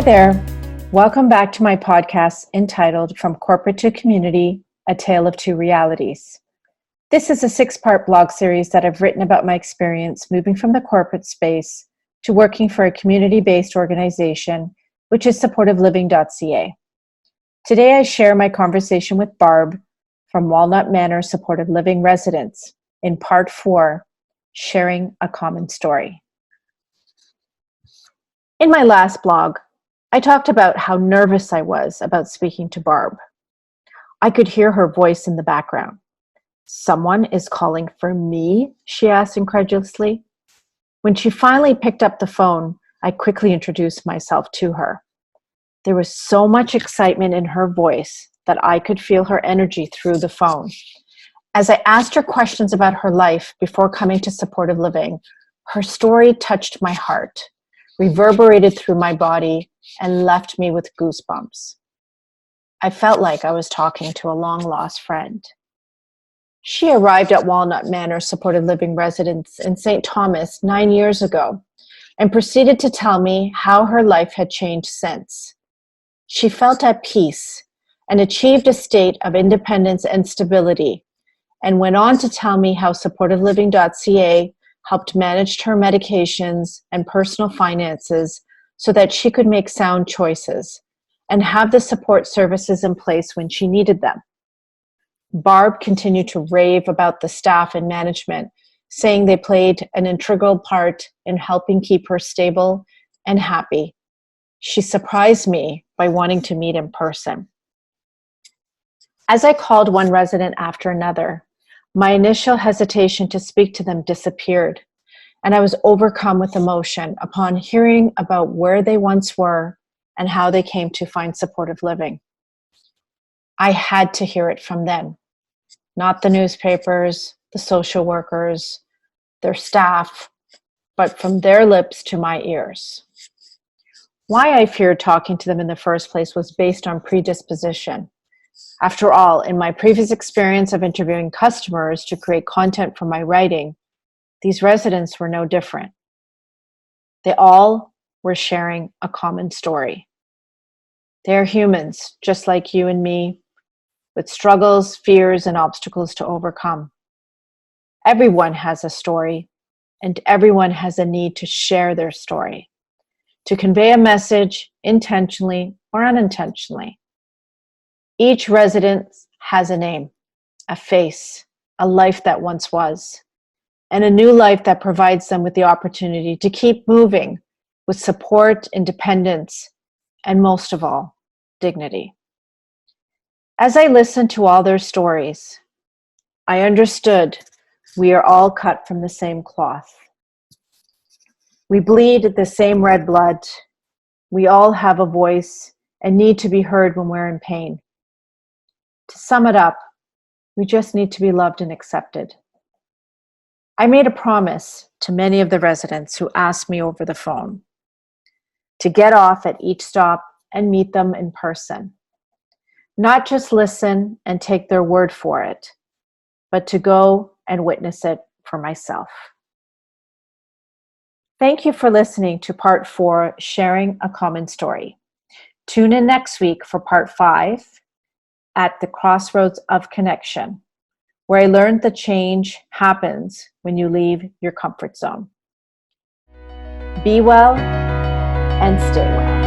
there. Welcome back to my podcast entitled From Corporate to Community, A Tale of Two Realities. This is a 6-part blog series that I've written about my experience moving from the corporate space to working for a community-based organization, which is supportiveliving.ca. Today I share my conversation with Barb from Walnut Manor Supportive Living residents in Part 4, Sharing a Common Story. In my last blog, I talked about how nervous I was about speaking to Barb. I could hear her voice in the background. "Someone is calling for me?" she asked incredulously. When she finally picked up the phone, I quickly introduced myself to her. There was so much excitement in her voice that I could feel her energy through the phone. As I asked her questions about her life before coming to supportive living, her story touched my heart, reverberated through my body, and left me with goosebumps. I felt like I was talking to a long-lost friend. She arrived at Walnut Manor Supportive Living residence in St. Thomas 9 years ago and proceeded to tell me how her life had changed since. She felt at peace and achieved a state of independence and stability, and went on to tell me how supportiveliving.ca helped manage her medications and personal finances so that she could make sound choices and have the support services in place when she needed them. Barb continued to rave about the staff and management, saying they played an integral part in helping keep her stable and happy. She surprised me by wanting to meet in person. As I called one resident after another, my initial hesitation to speak to them disappeared, and I was overcome with emotion upon hearing about where they once were and how they came to find supportive living. I had to hear it from them, not the newspapers, the social workers, their staff, but from their lips to my ears. Why I feared talking to them in the first place was based on predisposition. After all, in my previous experience of interviewing customers to create content for my writing, these residents were no different. They all were sharing a common story. They are humans, just like you and me, with struggles, fears, and obstacles to overcome. Everyone has a story, and everyone has a need to share their story, to convey a message intentionally or unintentionally. Each resident has a name, a face, a life that once was, and a new life that provides them with the opportunity to keep moving with support, independence, and most of all, dignity. As I listened to all their stories, I understood we are all cut from the same cloth. We bleed the same red blood. We all have a voice and need to be heard when we're in pain. To sum it up, we just need to be loved and accepted. I made a promise to many of the residents who asked me over the phone to get off at each stop and meet them in person. Not just listen and take their word for it, but to go and witness it for myself. Thank you for listening to Part 4, Sharing a Common Story. Tune in next week for Part 5, At the Crossroads of Connection, where I learned that change happens when you leave your comfort zone. Be well and stay well.